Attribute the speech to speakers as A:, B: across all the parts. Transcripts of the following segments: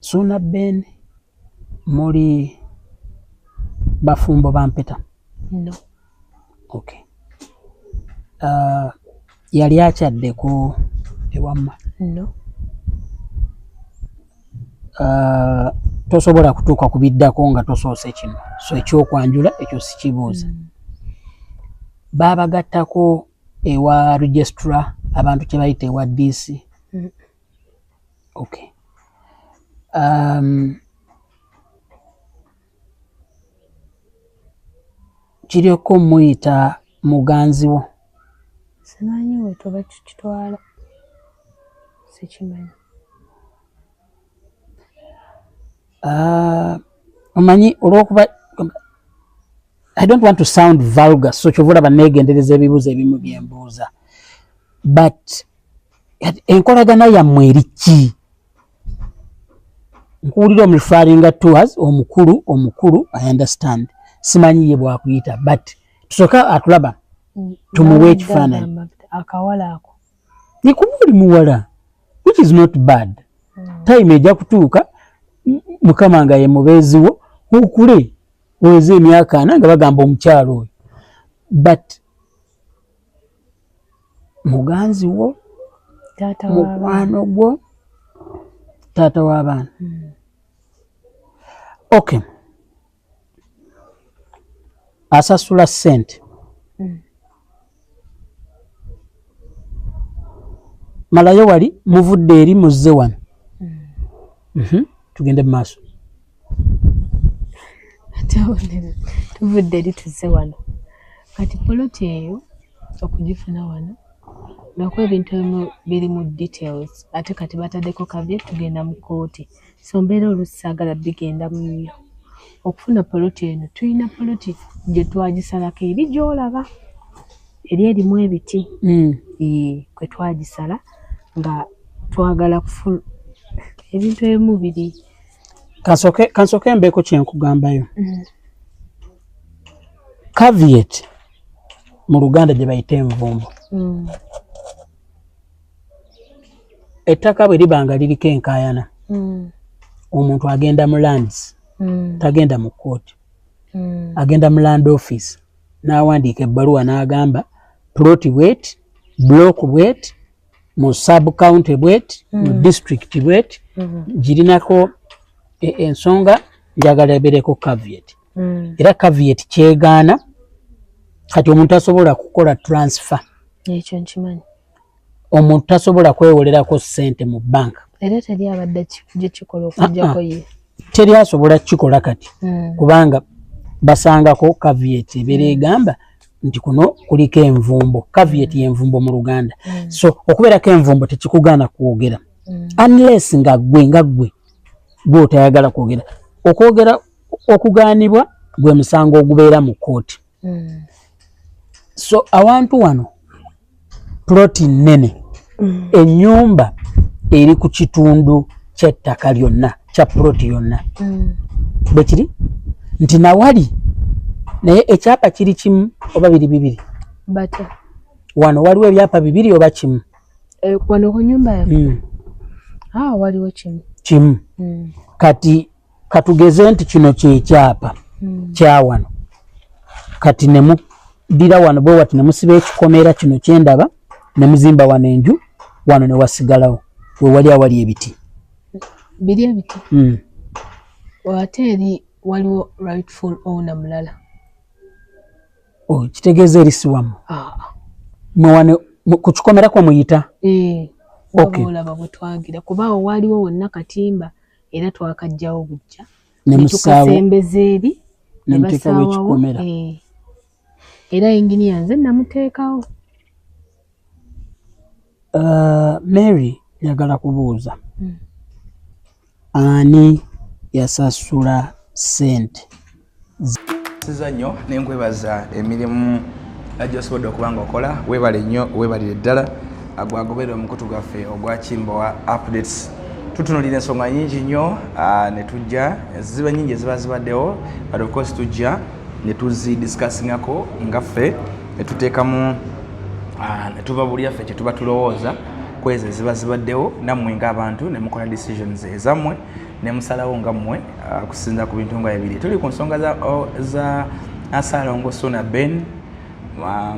A: Suna Ben muri bafumbo bampeta?
B: No.
A: Okay. Yali akyaddeko ewamma?
B: No.
A: Tosobola kutuuka kubiddako nga tosoose kino, so ekyokwanjula ekyo sikibuuza. Baabagattako ewa registrar abantu kye bayita ewa DC? Okay. Kiryoko muyita muganzi wo?
B: Simanyi we tuba tukitwala. Sikimanyi.
A: Omanyi olw'okuba I don't want to sound vulgar, so kyovula banneegendereza ebibuuzo ebimu bye mbuuza. But enkolagana yammwe eri ki? Nkuwulira omulifaringa tours omukulu, I understand. Simanyi ye bwakuyita, but tusoka atulaba tumuwe ekifaananyi.
B: Akawala ako.
A: Nikuba oli muwala, which is not bad. Time ejja kutuuka Mukama nga ye mubeezi wo, ukule oweze emyaka 4 nga bagamba omukyalo oyo. But muganzi wo, mukwano gwo, taata w'abaana. Okay. Asasula ssente. Malayo wali muvudde eri muzze wano. Tugende mu maaso.
B: Tuvudde eri tuzze wano. Kati poloti eyo okugifuna wano nakuba ebintu ebimu biri mu details ate kati bataddeko kabye tugenda mu kooti. So mbeera olusaagala bigenda mu nnyo. Okufuna poloti eno tulina poloti gye twagisalako eri gy'olaba. Eri erimu ebiti. Kwe twagisala nga twagala kufuna ebintu ebimu biri.
A: Kansoke mbeeko kyenkugambayo. Caveat mu Luganda gye bayita envumbo. Ettaka bwe libanga liriko enkaayana, omuntu agenda mu lands, tagenda mu kooti, agenda mu land office n'awandiika ebbaluwa n'agamba ploti bweti, block bweti, mu sub county bweti, mu district bweti, girinako ensonga njagala ebeereko caveat. Era caveat kyegaana kati omuntu asobola kukola transfer.
B: Ekyo nkimanyi.
A: Omuntu tasobola kwewolerako ssente mu banka.
B: Era teri abadde gye kikola okujjako ye.
A: Teri asobola kikola kati. Kubanga basangako caveat ebeera egamba nti kuno kuliko envumbo. Caveat y'envumbo mu Luganda. So okubeerako envumbo tekikugaana kwogera. Unless nga gwe otayagala kwogera. Okwogera okugaanibwa gwe musango ogubeera mu kooti. So awantu wano ploti nnene, ennyumba eri ku kitundu ky'ettaka lyonna kya ploti yonna. Bwe kiri nti nawali naye ekyapa kiri kimu oba biri bibiri?
B: Bata.
A: Wano waliwo ebyapa bibiri oba kimu?
B: Wano ku nnyumba yaffe? Waliwo kimu.
A: Kimu. Kati katugeze nti kino kyekyapa kya wano. Kati ne mudira wano bwe wati ne musiba ekikomera kino kyendaba ne muzimba wano enju, wano ne wasigalawo we wali awali ebiti.
B: Biri ebiti? Ate eri waliwo rightful owner mulala.
A: Kitegeeza erisiwamu? Mwewane ku kikomera kwa muyita?
B: Okay. Olaba bwe twagira kuba waliwo wonna katimba era twakajjawo bujja.
A: Ne
B: tukasembeza eri
A: ne muteekawo ekikomera.
B: Era engineer nze namuteekawo.
A: Mary yagala kubuuza. Ani yasasula ssente?
C: Siza nnyo nenkwebaza emirimu gy'osobodde okuba nga okola. Weebale nnyo, weebalire ddala agwagoberera omukutu gwaffe ogwa Kimbowa Updates. Tutunuulira ensonga nyingi nnyo ne tujja ziba nyingi eziba zibaddewo, but of course tujja ne tuzidiscussingako ngaffe ne tuteekamu ne tuva buli yaffe kye tuba tulowooza kwezo ziba zibaddewo nammwe ng'abantu ne mukola decisions ezammwe ne musalawo nga mmwe kusinza ku bintu nga ebiri. Tuli ku nsonga za Ssaalongo Ssuuna Ben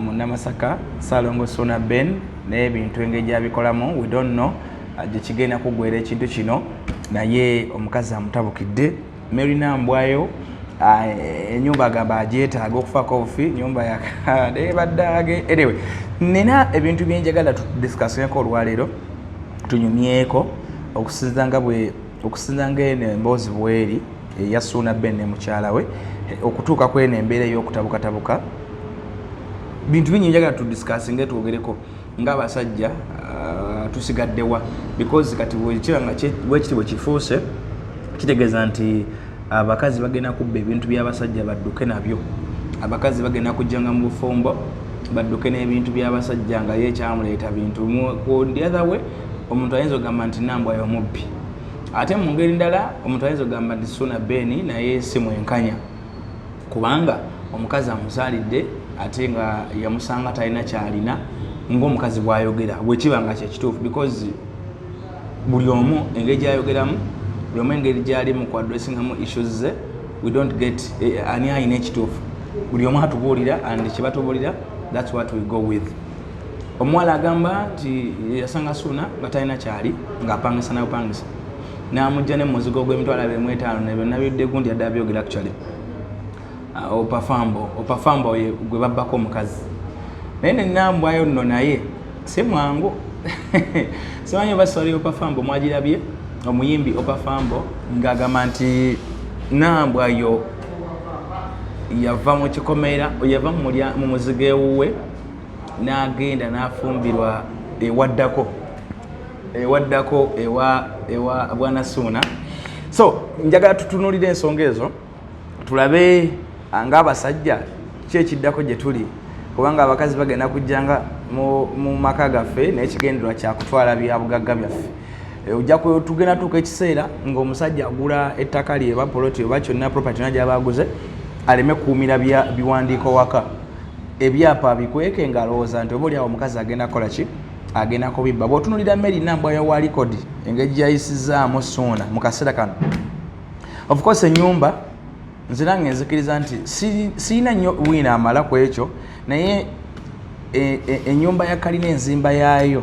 C: munnamasaka Ssaalongo Ssuuna Ben n'ebintu engeri gy'abikolamu we don't know gye kigenda kuggwera ekintu kino naye omukazi amutabukidde Mary Nambwayo enyumba agamba agyetaaga okufaako obufi nyumba yakade baddage anyway nina ebintu byenjagala tudiscussingako olwaleero tunyumyeko okusinza ng'eno emboozi bweri eya Ssuuna Ben ne mukyala we okutuuka ku eno embeera ey'okutabukatabuka bintu bingi njagala tudiscussinge twogereko ng'abasajja tusigaddewa because kati bwekibanga bwekiti bwe kifuuse kitegeeza nti abakazi bagenda kubba ebintu by'abasajja badduke nabyo abakazi bagenda kujjanga mu bufumbo badduke n'ebintu by'abasajja nga ye ekyamuleeta bintu ku the other way omuntu ayinza okugamba nti Nambwayo omubbi ate mu ngeri ndala omuntu ayinza okugamba nti Ssuuna Ben naye si mwenkanya kubanga omukazi amuzaalidde ate nga yamusanga talina kyalina ng'omukazi bw'ayogera bwekiba nga kyekituufu because buli omu engeri gy'ayogeramu buli omu engeri gy'ali mu kuaddressingamu issues ze we don't get ani ayina ekituufu buli omu atubuulira and kyebatubuulira that's what we go with. Omuwala agamba nti yasanga Ssuuna nga talina kyali ng'apangisa n'abupangisa n'amujja ne muzigo gw'emitwalo 25 ne byonna bidde gundi yadde abyogera actually opafambo ye gwe babbako omukazi naye ne Nambwayo nno naye si mwangu simanyi oba sori opafambo mwagirabye omuyimbi opafambo ng'agamba nti Nambwayo yava mu kikomera yava mu muzigo ewuwe n'agenda n'afumbirwa ewaddako ewa bwana Ssuuna. So njagala tutunulire ensonga ezo tulabe ng'abasajja ki ekiddako gye tuli kubanga abakazi bagenda kujjanga mu maka gaffe n'ekigendererwa kyakutwala byabugagga byaffe. Ojja tugenda tuuka ekiseera ng'omusajja agula ettaka lye eba poloti oba kyonna property na gy'abaaguze aleme kuumira biwandiiko waka ebyapa bikweke ng'alowooza nti oba oliawo omukazi agenda kukola ki agenda kubibba. Bw'otunulira Mary Nambwayo wa likodi engeri gy'ayisizaamu Ssuuna mu kaseera kano of course ennyumba nze nange nzikiriza nti sirina nnyo wiina amala ku ekyo naye ennyumba ya kalina enzimba yaayo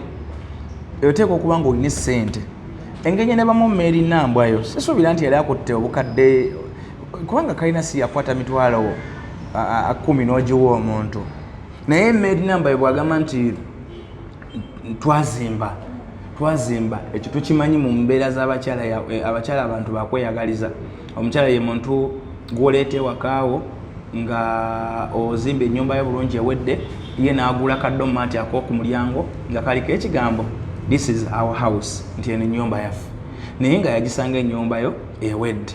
C: oteeka okuba nga olina essente engeri ne bamu Mary Nambwayo sisuubira nti yali akutte obukadde kubanga kalina si yakwata mitwalo 10 n'ogiwa omuntu naye Mary Nambwayo bw'agamba nti twazimba ekyo tukimanyi mu mbeera z'abakyala abakyala abantu bakweyagaliza omukyala ye muntu gwoleeta ewakaawo nga ozimba ennyumba yo bulungi ewedde ye n'agula kaddomaati ak'oku mulyango nga kaliko ekigambo this is our house nti eno ennyumba yaffe naye nga yagisanga ennyumba yo ewedde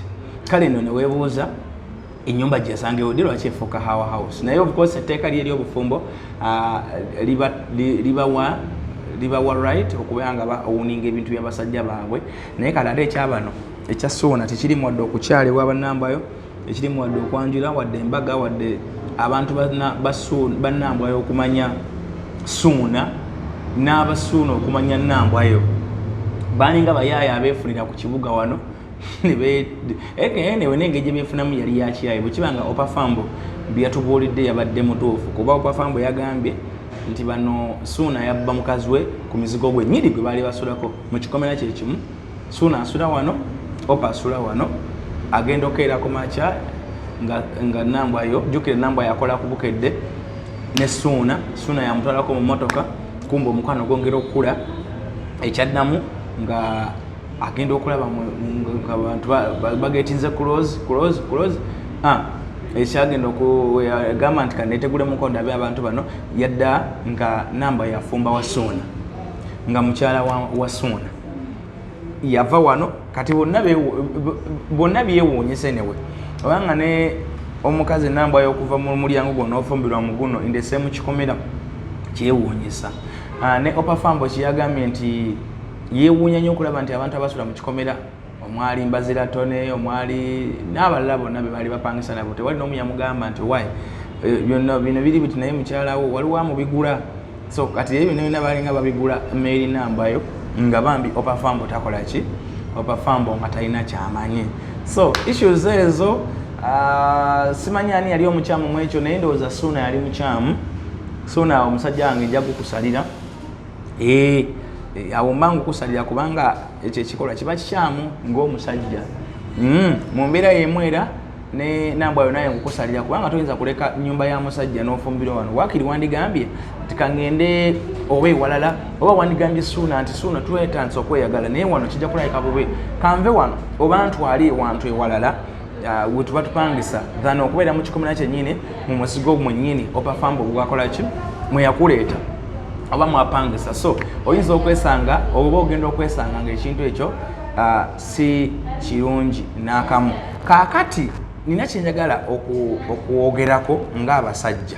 C: kale nno ne weebuuza ennyumba gye yasanga ewedde lwaki efuuka our house naye of course etteeka lye ery'obufumbo libawa right okubeera nga owuninga ebintu by'abasajja baabwe naye kale ate ekyabano ekya Ssuuna tekirimu wadde okukyalibwa Bannambwayo ekirimu wadde okwanjula wadde embaga wadde abantu Bannambwayo okumanya Ssuuna n'Abassuuna okumanya Nambwayo baninga bayaaya abeefunira ku kibuga wano newe n'engeri gye beefunamu yali yakiyaye bwe kibanga opafambo byatubuulidde yabadde mutuufu kuba opafambo yagambye nti bano Ssuuna yabba mukazi we ku mizigo gwe nyiri gwe baali basulako mu kikomera kye kimu Ssuuna asula wano opa asula wano agenda okeerako makya nga Nambwayo jjukire Nambwayo akola ku bukedde ne Ssuuna yamutwalako mu motoka kumba omukwano gwongera okukula ekyaddamu nga agenda okulaba abantu bagetinze close ekyagenda okugamba nti kandeetegule mukondo abe abantu bano yadda nga Nambwayo yafumba wa Ssuuna nga mukyala wa Ssuuna yava wano kati bonna byewuunyise newe obanga ne omukazi Nambwayo okuva mu mulyango gwo n'ofumbirwa mu guno indese mu kikomera kyewuunyisa ne opafambo kyeyagambye nti yeewuunya nnyo okulaba nti abantu abasula mu kikomera omwali Mbaziratone omwali n'abalala bonna be baali bapangisa nabo tewali n'omu yamugamba nti wayi byonna bino biri biti naye mukyalawo waliwo amubigula so kati ebyo byonna balinga babigula Mary Nambwayo nga bambi opafambo takola ki opafambo nga talina kyamanyi. So issues ezo simanyi ani yali omukyamu mu ekyo naye ndowooza Suuna yali mukyamu. Suuna omusajja wange nja kukusalira awo mba nkukusalira kubanga ekyo ekikolwa kiba kikyamu ng'omusajja mu mbeera y'emu era ne nambwayo naye nkukusalira kubanga toyinza kuleka nnyumba ya musajja n'ofumbirwa wano. Waakiri wandigambye nti kangende oba ewalala oba wandigambye Suuna nti Suuna twetandise okweyagala naye wano kijja kulayika bubi kanve wano oba ntwali ewantu ewalala we tuba tupangisa than okubeera mu kikomera kyennyini mu musigo mwennyini opafambo bwakola ki mweyakuleeta oba mwapangisa. So oyinza okwesanga oba ogenda okwesanga ng'ekintu ekyo si kirungi n'akamu. Kaakati nina kyenjagala okwogerako ng'abasajja.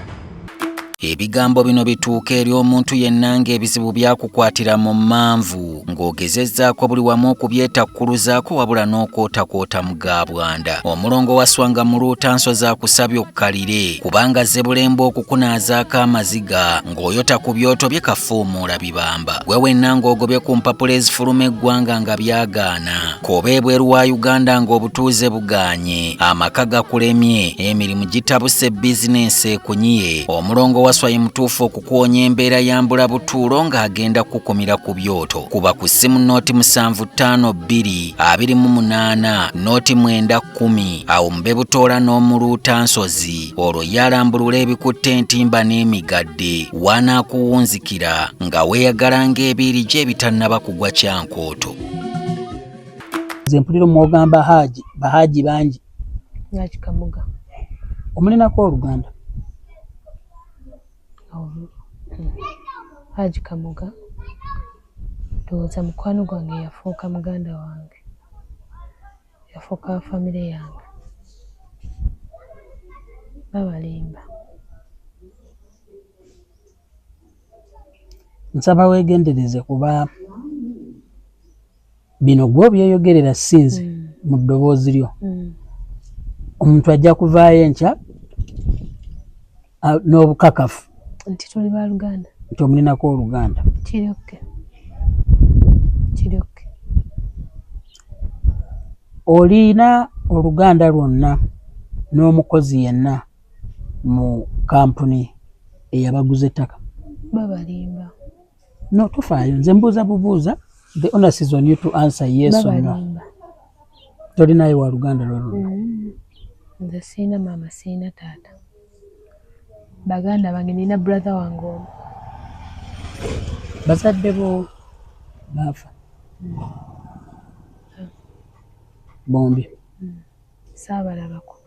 D: Ebigambo bino bituuka eri omuntu yenna ng'ebizibu byakukwatira mu manvu ng'ogezezzaako buli wamu okubyetakkuluzaako wabula n'okootakoota mu gaabwanda. Omulongo wa Swanga mu Luutansozi akusabye okkalire kubanga Zebbulembe okukunaazaako amaziga ng'oyota ku byoto bye kafuumuula bibamba. Gwe wenna ng'ogobye ku mpapula ezifuluma eggwanga nga byagaana. Koba ebweru wa Uganda ng'obutuuze bugaanye. Amaka gakulemye, emirimu gitabuse, bizinensi ekunyiye. Omulongo wa Swai mutuufu okukuwonya embeera ya mbulabutuulo ng'agenda kukumira ku byoto. Kuba ku ssimu nooti 752228 nooti 910 awo mube butoola n'omu Luutansozi olwo yalambulula ebikutte entimba n'emigadde wanaakuwunzikira nga weeyagala ng'ebiiri gye ebitannaba kugwa kyankooto.
A: Nze mpulira mwogamba Bahaaji bangi.
B: Haji Kamuga.
A: Omulinako Oluganda?
B: Haji Kamuga ndowooza mukwano gwange yafuuka muganda wange, yafuuka famire yange. Babalimba.
A: Nsaba weegendereze kuba bino gwe byeyogerera sinze mu ddoboozi lyo. Omuntu ajja kuvaayo enkya n'obukakafu
B: nti tuli ba Luganda,
A: nti omulinako Oluganda.
B: Kiryoke.
A: Olina Oluganda lwonna n'omukozi yenna mu kampuni eyabaguza ettaka.
B: Babalimba.
A: No, tofaayo. Nze mbuuza bubuuza. The onus is on you to answer yes or no. Tolinayo wa Luganda lwonna?
B: Nze siina maama, siina taata. Baganda bange nina brother wange omu.
A: Bazadde bo baafa? Bombi?
B: Saabalabako.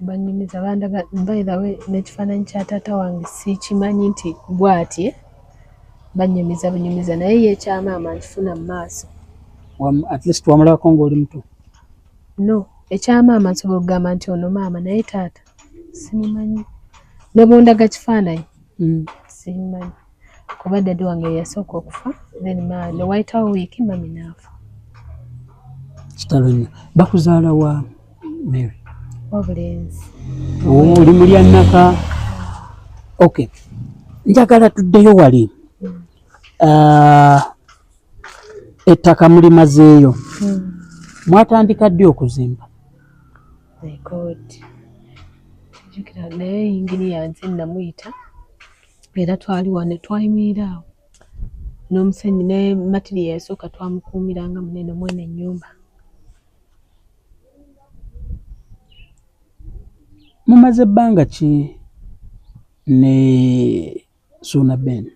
B: Banyumiza bandaga by the way n'ekifaananyi kya taata wange sikimanyi nti bw'ati banyumiza naye ye ekyamaama nkifuna mu maaso.
A: At least wamulabako ng'oli muto?
B: No, ekyamaama nsobola okugamba nti ono maama naye taata simumanyi. Ne bw'ondaga kifaananyi simumanyi. Kuba dadde wange yasooka okufa, then ne wayitawo wiiki mami n'afa.
A: Kitalo nnyo. Bakuzaala wa Mary?
B: Wabulenzi.
A: Oli mulya nnaka? Okay. Njagala tuddeyo wali. Ettaka mulimazeeyo. Mwatandika ddi okuzimba?
B: My God. Jukira naye yinginiya nze namuyita. Era twali wane twayimirira awo. N'omusenyi ne material yasooka twamukuumiranga munene mwene ennyumba.
A: Mumaze ebbanga ki ne Suuna Ben?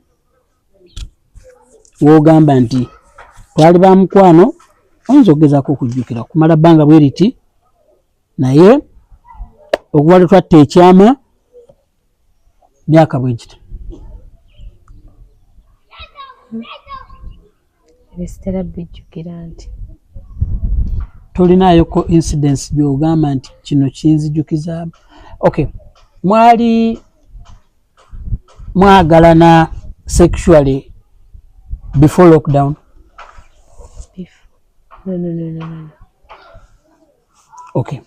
A: Wogamba nti twali ba mukwano, oyinza okugezaako okujjukira kumala bbanga bwe riti, naye okuva lwe twatta ekyama myaka bwe giti.
B: Ebisitera bijjukira nti
A: tolinayo ko incidents gy'ogamba nti kino kinzijukiza. Okay, mwali mwagalana sexually before lockdown?
B: No.
A: Okay.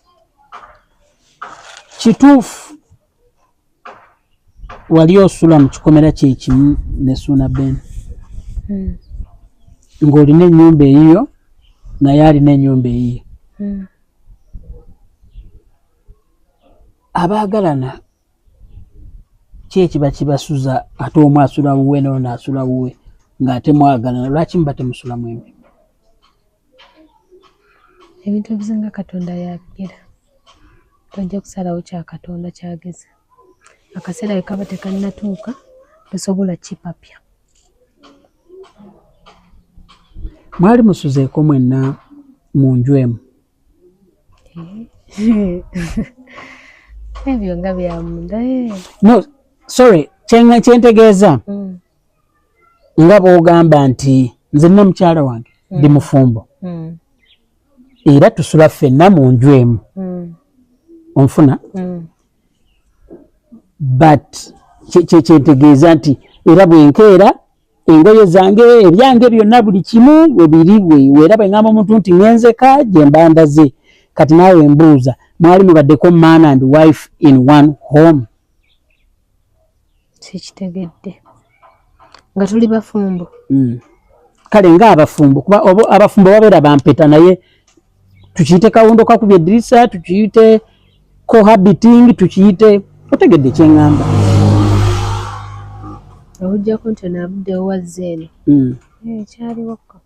A: Kituufu wali osula mu kikomera kye kimu ne Suuna Ben? ng'olina ennyumba eyiyo naye alina ennyumba eyiyo. Abaagalana ki ekiba kibasuza ate omu asula wuwe n'ono asula wuwe ng'ate mwagalana, lwaki muba temusula mwembi?
B: Ebintu ebisinga Katonda yabigira, tojja kusalawo kya Katonda kyageza. Akaseera bwe kaba tekannatuuka tosobola kipapya.
A: Mwali musuzeeko mwenna mu nju emu?
B: Ebyo nga bya munda.
A: No, sorry, kyentegeeza nga bw'ogamba nti nze nina mukyala wange ndi mufumbo era tusula ffenna mu nju emu, onfuna? But kyentegeeza nti era bwenkeera engoye zange ebyange byonna buli kimu we biri weera bwe ngamba omuntu nti ngenzeka gye mbandaze. Kati naawe mbuuza, mwali mubaddeko man and wife in one home?
B: Sikitegedde nga tuli bafumbo.
A: Kale ng'abafumbo, kuba abafumbo babeera bampeta, naye tukiyite kawundo kakubye eddirisa, tukiyite cohabiting, tukiyite, otegedde kyeŋŋamba.
B: Okuggyako nti onaavuddewo wazze eno kyaliwokka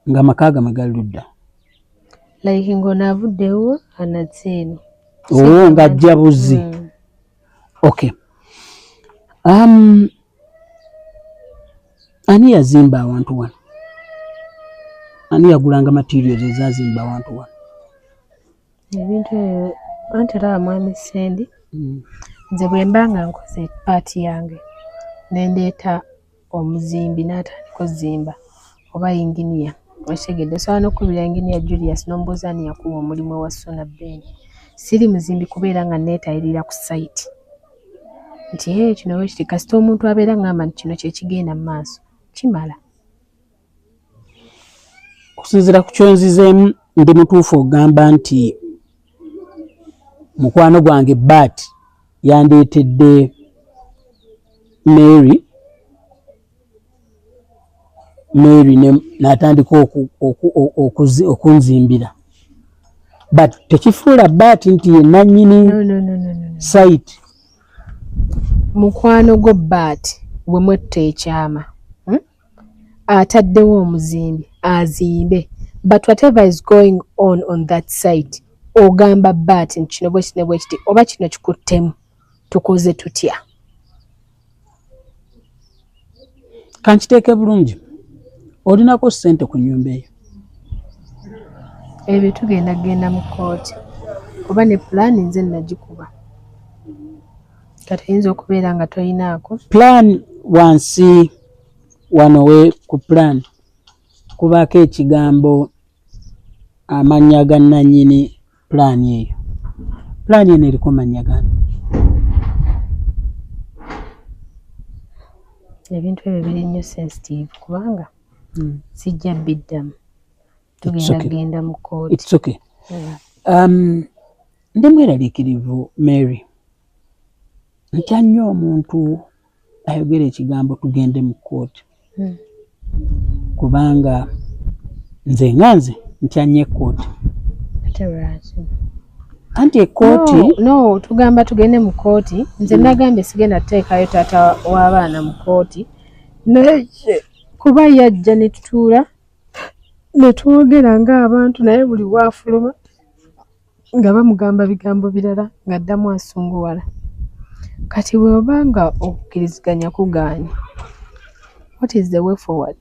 A: nga maka gamwe gali ludda,
B: like ng'onaavuddewo anazze eno
A: ng'ajja buzzi. Okay. Ani yazimba awantu wano? Ani yagulanga materials ezazimba awantu wano?
B: Ebintu ebyo anti olaba mwami Sendi, nze bwe mba nga nkoze paati yange ne ndeeta omuzimbi n'atandika ozimba oba yinginiya, okitegedde, osobola n'okukubira yinginiya Julius n'ombuuza ani yakuwa omulimu ewa Sona Ben. Siri muzimbi kubeera nga neetayirira ku site nti kino bwe kiti, kasita omuntu abeera ngamba nti kino kye kigenda mu maaso kimala.
A: Okusinziira ku kyonzizeemu, ndi mutuufu ogamba nti mukwano gwange Bat yandeetedde Mary n'atandika okunzimbira, but tekifuula Bat nti ye nannyini site.
B: Mukwano gwo Bat bwe mwetta ekyama ataddewo omuzimbi azimbe, but whatever is going on that site ogamba Bat nti kino bwe kiti bwe kiti oba kino kikuttemu tukoze tutya.
A: Kankiteeke bulungi, olinako ssente ku nnyumba eyo?
B: Ebyo tugenda mu kooti kuba ne pulaani nze nagikuba. Kati oyinza okubeera nga toyinaako
A: plan. Wansi wano we ku plan kubaako ekigambo amannya ga nannyini plan eyo. Plan eno eriko mannya gani?
B: Ebintu ebyo biri nnyo sensitive kubanga sijja biddamu, tugenda mu kooti.
A: It's okay. Ndi mweraliikirivu Mary, ntya nnyo omuntu ayogera ekigambo tugende mu kooti, kubanga nze ntya nnyo ekkooti. Anti ekkooti
B: no tugamba tugende mu kooti, nze nagambye sigenda tuteekayo taata w'abaana mu kooti, naye kuba yajja ne tutuula ne twogera ng'abantu, naye buli waafuluma nga bamugamba bigambo birala ng'addamu asunguwala. Kati bwe obanga okukkiriziganya kugaanye, what is the way forward?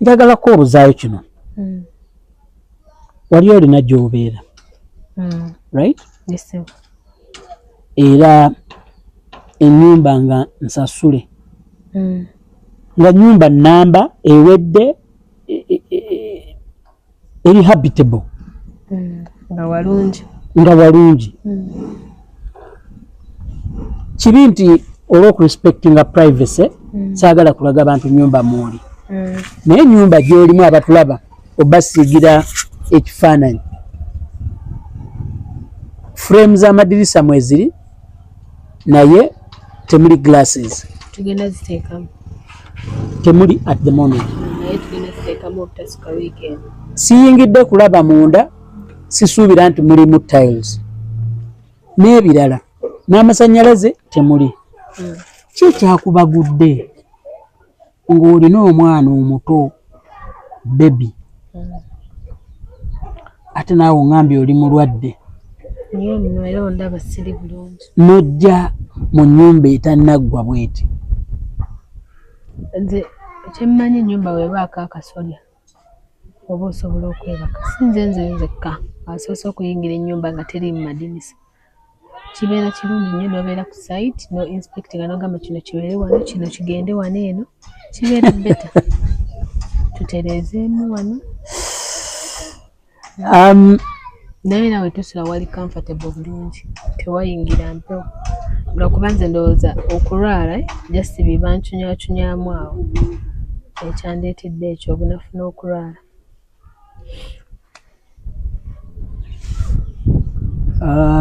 A: Njagala kubuzaayo kino. Wali olina gy'obeera, right?
B: Yes, sir.
A: Era ennyumba nga nsasule, nga nnyumba nnamba ewedde, eri habitable, nga walungi. Kibi nti olw'okurespectinga privacy saagala kulaga abantu nnyumba mwoli, naye ennyumba gy'olimu abatulaba obasiigira ekifaananyi. Frame z'amadirisa mweziri naye temuli glasses.
B: Tugenda ziteekamu.
A: temuli at the moment.
B: naye tulina kuteekamu obutasika weekend.
A: Siyingidde kulaba munda, sisuubira nti mulimu tiles n'ebirala n'amasannyalaze temuli. Ki ekyakubagudde ng'olina omwana omuto bebi ate naawe ongambye oli mulwadde
B: Niyo nno era ondaba siri bulungi.
A: n'ojja mu nnyumba etannaggwa bw'eti?
B: Nze kyemmanyi ennyumba weebaako akasolya oba osobola okwebaka. Si nze nzekka asoose okuyingira ennyumba nga teri mu madinisa. Kibeera kirungi nnyo n'obeera ku site no inspecting n'ogamba kino kibeere wano, kino kigende wano eno. Kibeera beta. Tutereezeemu wano. Naye nawe tusula wali comfortable bulungi. Tewayingira mpewo. Lwakuba nze ndowooza okulwala just bibancunyaacunyaamu awo. Ekyandeetedde ekyo obunafu n'okulwala.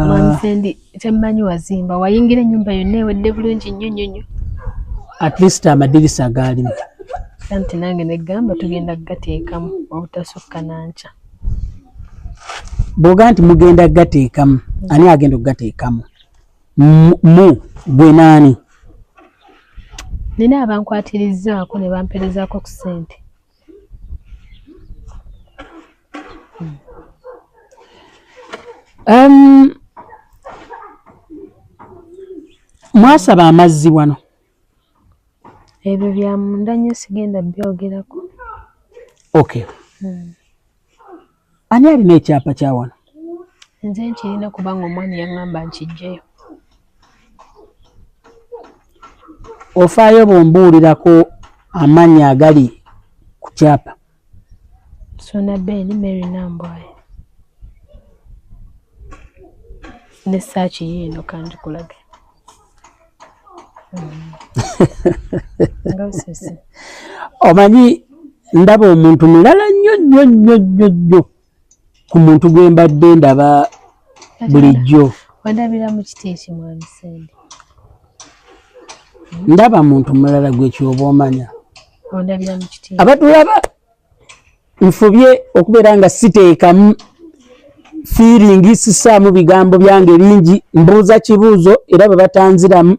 B: Mwansendi kyemmanyi wazimba wayingira ennyumba yonna ewedde bulungi nnyo.
A: At least amadirisa gaalimu.
B: Nti nange negamba tugenda kugateekamu obutasukka nanca.
A: Bw'oga nti mugenda kugateekamu, ani agenda okugateekamu? Mu gwe naani?
B: Nina abankwatirizzaako ne bamperezaako ku ssente.
A: Mwasaba amazzi wano?
B: Ebyo bya munda nnyo sigenda byogerako.
A: Okay. Ani alina ekyapa kya wano?
B: Nze nkirina kubanga omwami yaŋŋamba nkiggyeyo.
A: Ofaayo bw'ombuulirako amannya agali ku kyapa?
B: Sona Ben Mary Nambwaye. Ne saaki yiino kanjikulage.
A: Omanyi ndaba omuntu mulala nnyo ku muntu gwe mbadde ndaba bulijjo.
B: Wandabira mu kiti ekimwami Sendi.
A: Ndaba muntu mulala gwe kyoba omanya.
B: Wandabira mu kiti.
A: Abatulaba nfubye okubeera nga siteekamu feeling, sisaamu bigambo byange bingi, mbuuza kibuuzo era bwe batanziramu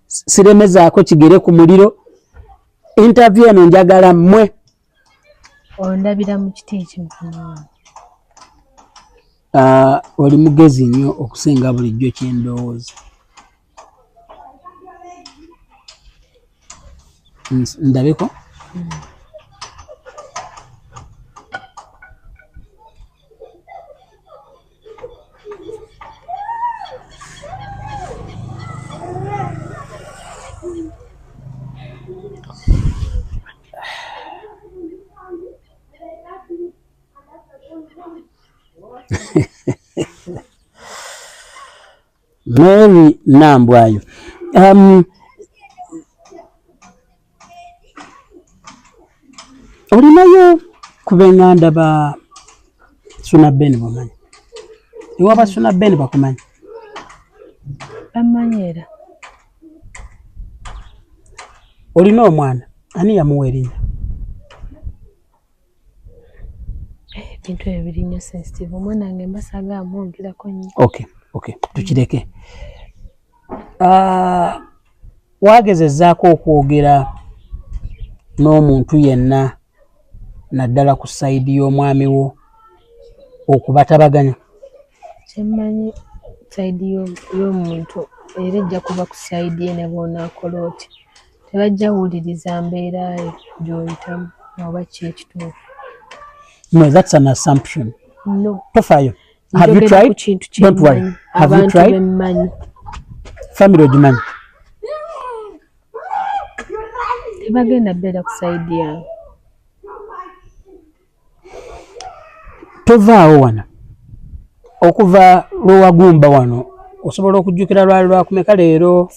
A: siremezaako kigere ku muliro. Interview eno njagala mmwe.
B: Ondabira mu kiti ekimukono.
A: Oli mugezi nnyo okusinga bulijjo kye ndowooza. Ndabeko? Mary Nambwayo. Olinayo ku b'enganda ba Suna Ben bamanyi? Ewaba Suna Ben bakumanyi?
B: Bamanyeera.
A: Olina omwana ani yamuwa erinnya?
B: Ebintu ebyo biri nnyo sensitive. Omwana wange mbasaga amwongerako nnyo.
A: Okay, tukireke. Wagezezzaako okwogera n'omuntu yenna naddala ku sayidi y'omwami wo okubatabaganya?
B: Kyemmanyi sayidi y'omuntu era ejja kuba ku sayidi ye ne bw'onaakola oti. Tebajja wuuliriza mbeera gy'oyitamu oba ki ekituufu.
A: No, that's an assumption.
B: No.
A: Tofaayo. Have you tried? Don't worry. Have you tried? Family ogimanyi?
B: Tebagenda beera ku sayidi yange.
A: Tovaawo wano. Okuva lwewagumba wano osobola okujjukira lwali lwakumeka leero?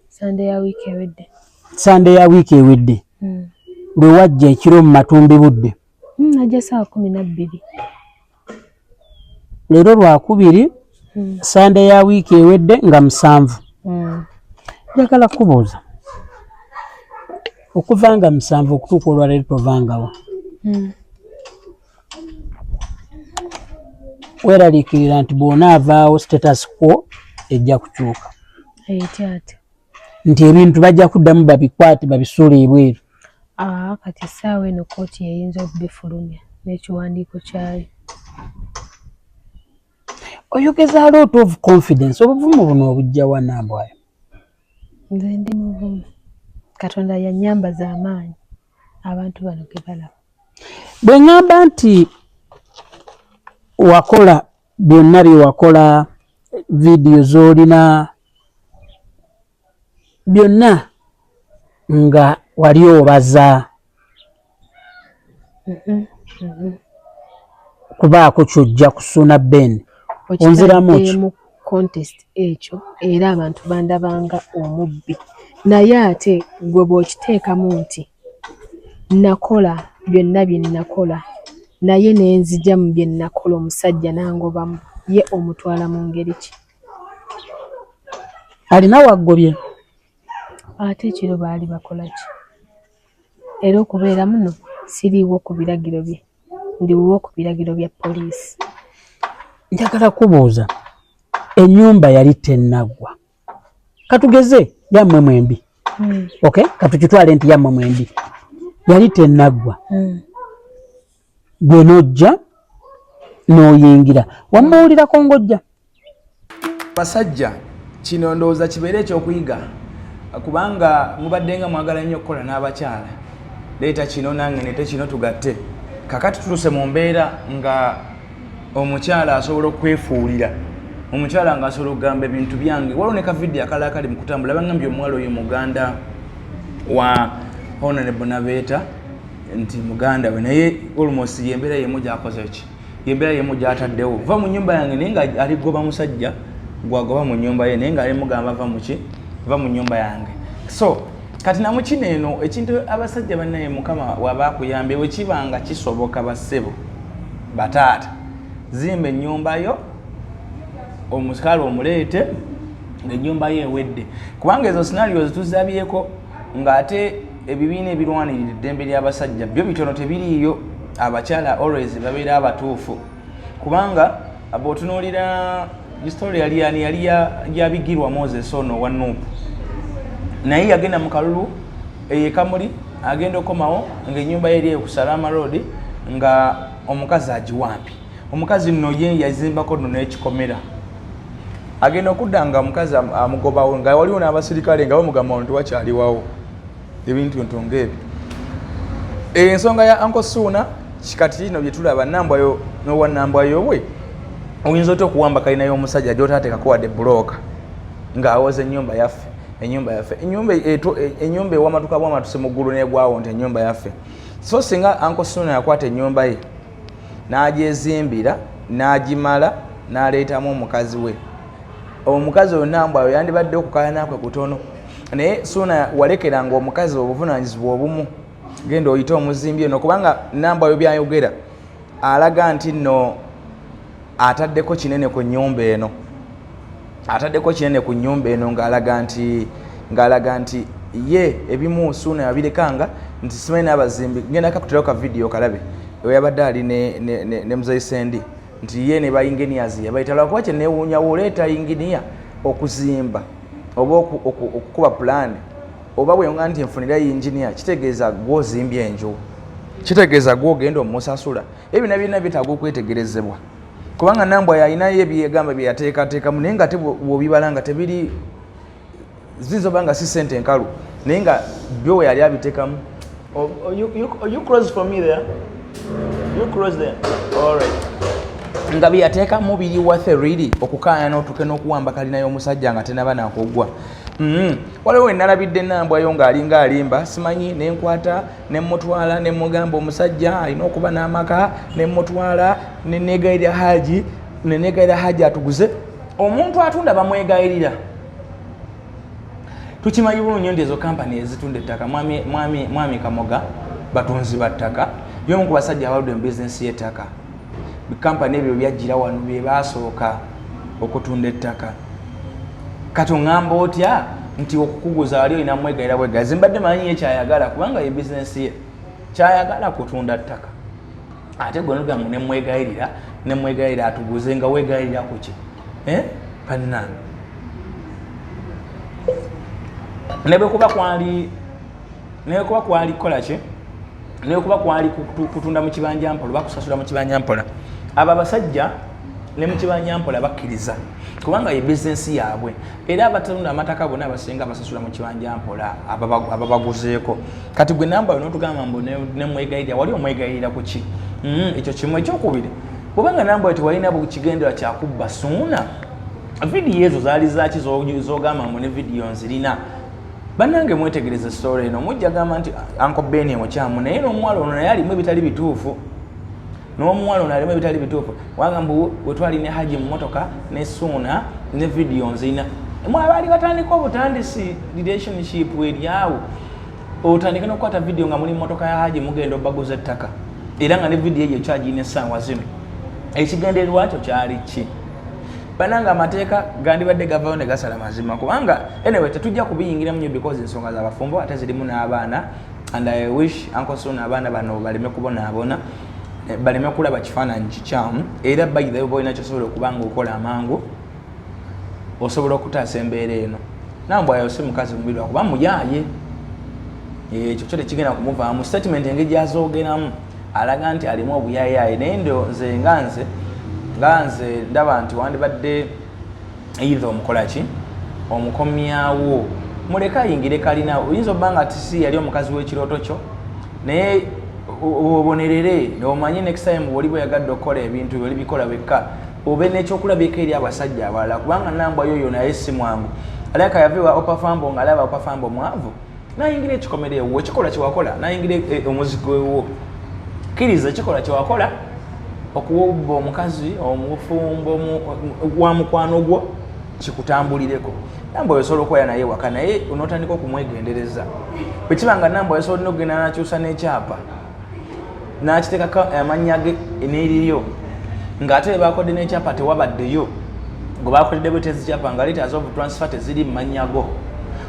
B: Sande ya wiiki ewedde.
A: Sande ya wiiki ewedde. Lwe wajja ekiro mu matumbi budde?
B: Najja saa 12.
A: Leero Lwakubiri, Sande ya wiiki ewedde nga 7. Njagala kubuuza. okuvanga 7 okutuuka olwaleero tovangawo. Weeraliikirira nti bw'ona avaawo status quo ejja kukyuka.
B: Ekyate.
A: Nti ebintu bajja kuddamu babikwate babisuule ebweru.
B: Kati essaawa eno kkooti eyinza okubifulumya n'ekiwandiiko kyayo.
A: Oyogeza a lot of confidence. Obuvumu buno obujja wa Nambwayo?
B: Nze ndi muvumu. Katonda yannyambaza amaanyi abantu bano ge balaba.
A: Bwe ŋŋamba nti wakola byonna bye wakola, vidiyo z'olina byonna nga wali obaza kubaako kyojja kusuna Ben onziramu ki
B: mu contest ekyo era abantu bandabanga omubbi naye ate gwe bw'okiteekamu nti nakola byonna bye nakola naye nenzija mu bye nakola omusajja nangobamu ye omutwala mu ngeri ki?
A: alina waggobye
B: ate ekiro baali bakola ki? Era okubeera muno siriiwo ku biragiro bye, ndiwo ku biragiro bya poliisi.
A: Njagala kubuuza, ennyumba yali tennaggwa, katugeze yammwe mwembi, okay, katukitwale nti yammwe mwembi yali tennaggwa, gwe nojja n'oyingira wamuwulirako ng'ojja.
C: Basajja kino ndowooza kibeere ekyokuyiga kubanga mubadde nga mwagala nnyo okukola n'abakyala. Leeta kino nange nete kino tugatte. Kakati tutuse mu mbeera nga omukyala asobola okwefuulira, omukyala nga asobola okugamba ebintu byange. Waliwo ne kavidiyo akalala kali mu kutambula bangambye omuwala oyo muganda wa Honorable Nabeeta nti muganda we naye almost yembeera yemu gy'akoze ki, yembeera yemu gy'ataddewo. Va mu nnyumba yange naye nga aligoba musajja gwagoba mu nnyumba ye naye nga alimugamba va mu ki, va mu nnyumba yange. So kati namu kino eno ekintu abasajja bannaye Mukama waba akuyambye bwe kibanga kisoboka bassebo bataata zimba ennyumba yo omusikalo omuleete ng'ennyumba ye ewedde, kubanga ezo scenarios tuzabyeko ng'ate ebibiina ebirwanirira eddembe ly'abasajja byo bitono tebiriiyo. Abakyala always babeera abatuufu kubanga bw'otunuulira story yali yabigirwa Moses ono wa Nuupu, naye yagenda mu kalulu eyekamuli agenda okomawo ng'ennyumba ye eri ku Salama Road nga omukazi agiwampi. Omukazi nno ye yazimbako nno n'ekikomera, agenda okudda nga omukazi amugobawo nga waliwo n'abasirikale nga bamugamba nti wakyaliwawo ebintu ntongeebyo. Ensonga ya Uncle Ssuuna kikati kino bye tulaba Nambwayo n'owa Nambwayo bwe oyinza otya okuwamba kalina y'omusajja gy'otaateekako wadde bulooka ng'awoza ennyumba yaffe, ennyumba yaffe, ennyumba ewamatuka bwamatuse mu ggulu n'egwawo nti ennyumba yaffe. So singa Uncle Ssuuna yakwata ennyumba ye n'agyezimbira n'agimala n'aleetamu omukazi we, omukazi oyo Nambwayo yandibadde okukaayana kwe kutono, naye Ssuuna walekeranga omukazi obuvunaanyizibwa obumu genda oyite omuzimbi eno kubanga Nambwayo byayogera alaga nti nno ataddeko kinene ku nnyumba eno, ataddeko kinene ku nnyumba eno ng'alaga nti ye ebimu Ssuuna yabirekanga nti simanyi n'abazimbi. Ngenda kakuterawo ka vidiyo kalabe ewe yabadde ali ne Muzeyi Sendi nti ye ne ba engineers yabayita lwakuba kye neewuunyawo oleeta engineer okuzimba oba okukuba plan oba bweyonga nti nfunira engineer kitegeeza gw'ozimbye enju, kitegeeza gw'ogenda omusasula. Ebina byonna byetaaga okwetegerezebwa kubanga Nambwayo alinayo ebyegamba bye yateekateekamu naye nga te bw'obibala nga tebiri zizo banga si sente enkalu naye nga byo we yali abiteekamu. You close for me there? You close there? All right. Nga bye yateekamu biri wathe really okukaayana otuke n'okuwamba kalina y'omusajja nga tenaba nakugwa. Waliwo we nalabidde Nambwayo ng'alinga alimba simanyi nenkwata nemmutwala nemmugamba omusajja alina okuba n'amaka nemmutwala nenegayirira Haji atuguze. Omuntu atunda bamwegayirira. Tukimanyi bulungi nti ezo kampani ezitunda ettaka mwami Kamoga batunzi ba ttaka y'omu ku basajja abaludde mu bizinesi y'ettaka. Bikampani ebyo byajjira wano bye baasooka okutunda ettaka. Kati oŋŋamba otya nti okukuguza ali olina mwegaira bwegaira zimbadde manyi ye kyayagala kubanga ye bizinesi ye kyayagala kutunda ttaka ate gwe nogamu nemwegayirira atuguze nga wegayirira ku ki bannange nebwekuba kwali kukola ki nebwekuba kwali kutunda mu kibanja mpola bakusasula mu kibanja mpola abo abasajja ne mu kibanja mpola bakkiriza kubanga ye bizinesi yaabwe era abatunda amataka bonna abasinga basasula mu kibanja mpola ababaguzeeko kati gwe namba n'otugamba mbu nemwegayirira wali omwegayirira ku ki ekyo kimu ekyokubiri kubanga namba we tewalina kigendera kyakubba suuna vidiyo ezo zaali zaki zogamba mbu ne vidiyo nzirina bannange mwetegereze story eno mujja gamba nti Uncle Ben mukyamu naye n'omuwala ono naye alimu ebitali bituufu wagamba bwe twali ne haji mu motoka ne suuna ne vidiyo nzirina mwabaali batandika obutandisi relationship eryawo otandika n'okukwata vidiyo nga muli motoka ya haji mugenda obaguza ettaka era nga ne vidiyo eyo ekyagirina essaawa zino ekigendererwa kyo kyali ki bananga amateeka gandibadde gavayo ne gasala mazima kubanga anyway tetujja kubiyingira nnyo because ensonga z'abafumbo ate zirimu n'abaana and I wish Uncle Soon abaana bano baleme kubonaabona baleme kulaba kifaananyi kikyamu era bayidayo boolina kyosobola okubanga okola amangu osobola okutaasa embeera eno nambwayo si mukazi mubiri wakuba muyaaye ekyo kyo tekigenda kumuvaamu statement engeri gyazoogeramu alaga nti alimu obuyaayaye naye nze nga nze ndaba nti wandibadde either omukola ki omukomyawo muleke ayingire kalina oyinza obba nga tisi yali omukazi w'ekirooto kyo naye obonerere omanye next time bw'oli bweyagadde okukola ebintu oli bikola wekka obe n'ekyokulabika eri abasajja abalala kubanga nambwa yoyo naye si mwangu aleka yaviwa opafambo ng'alaba opafambo mwavu nayingira ekikomere ewo ekikola kyewakola nayingira omuzigo ewo kkiriza ekikola kyewakola okuwobba omukazi omufumbo wa mukwano gwo kikutambulireko nambwa osobola okuwaya naye waka naye onotandika okumwegendereza bwe kiba nga nambwa osobola okugenda nakyusa n'ekyapa n'akiteekako amannya ge n'eriryo ng'ate bakodde n'ekyapa tewabaddeyo gwe bakodedde bwetezi kyapa nga letters of transfer teziri mu mannya go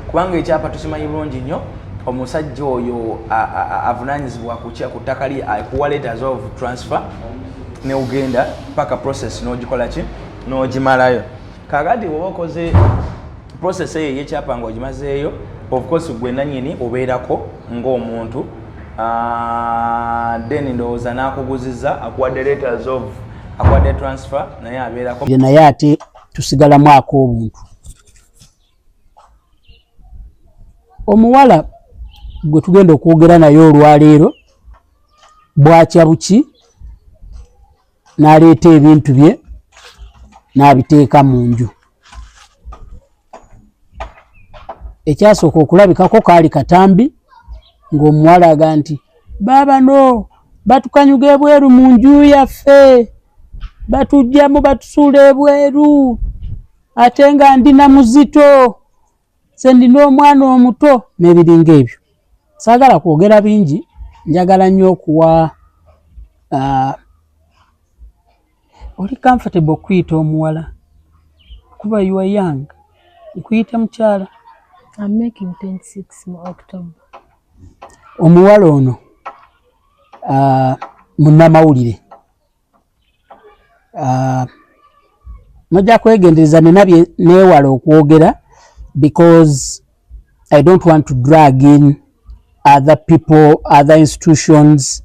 C: kubanga ekyapa tukimanyi bulungi nnyo omusajja oyo avunaanyizibwa ku ttaka lye akuwa letters of transfer ne ugenda paka process n'ogikola ki n'ogimalayo kakati bw'oba okoze process eyo y'ekyapa nga ogimazeeyo of course gwe nannyini obeerako ng'omuntu then ndowooza n'akuguziza akuwadde letters of akuwadde transfer naye abeerako
A: naye ate tusigalamu ak'obuntu omuwala gwe tugenda okwogera naye olwaleero bwakya buki n'aleeta ebintu bye n'abiteeka mu nju ekyasooka okulabikako kaali katambi ng'omuwala aga nti baabano batukanyuga ebweru mu nju yaffe batujjamu batusuula ebweru ate nga ndina muzito se ndina omwana omuto n'ebiringa ebyo saagala kwogera bingi njagala nnyo okuwa oli comfortable okuyita omuwala kuba you are young nkuyita mukyala
B: I'm making 26 mu October
A: omuwala ono munnamawulire nojja kwegendereza nenabye neewala okwogera because I don't want to drag in other people, other institutions,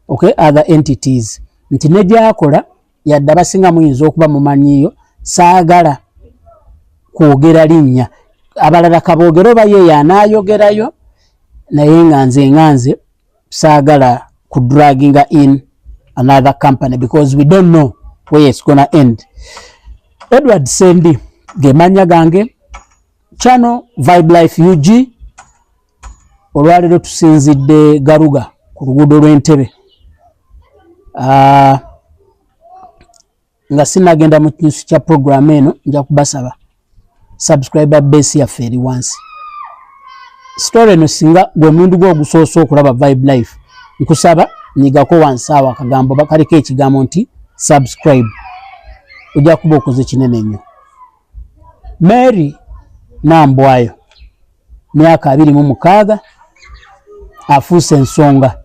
A: okay, other entities. Nti negyakola yadde abasinga muyinza okuba mumanyiyo saagala kwogera linnya abalala kaboogero oba ye y'anaayogerayo naye nga nze saagala kudraginga in another company because we don't know where it's gonna end. Edward Sendi gemanya gange channel Vibe Life UG olwaleero tusinzidde Garuga ku luguudo lw'Entebbe nga sinagenda mu kinyusi kya program eno nja kubasaba subscriber base yaffe eri wansi story eno singa gwe mundu gwo ogusoosa okulaba Vibe Life nkusaba nyigako wansi awo akagambo bakaliko ekigambo nti subscribe ojja kuba okoze kinene nnyo. Mary Nambwayo myaka 26 afuuse ensonga.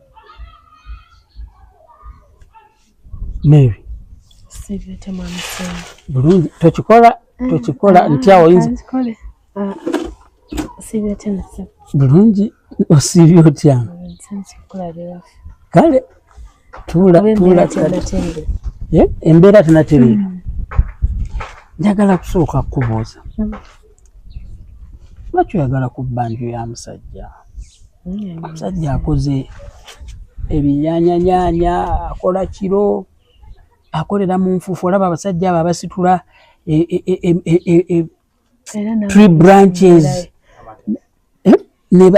A: Mary bulungi tokikola ntya oyinza bulungi osiibye otya kale tuula embeera tenatereera. Njagala kusooka kubuuza lwaki oyagala kubba nju ya musajja? Omusajja akoze ebinyaanyanya, akola kiro, akolera mu nfuufu. Olaba abasajja abo abasitula tree branches,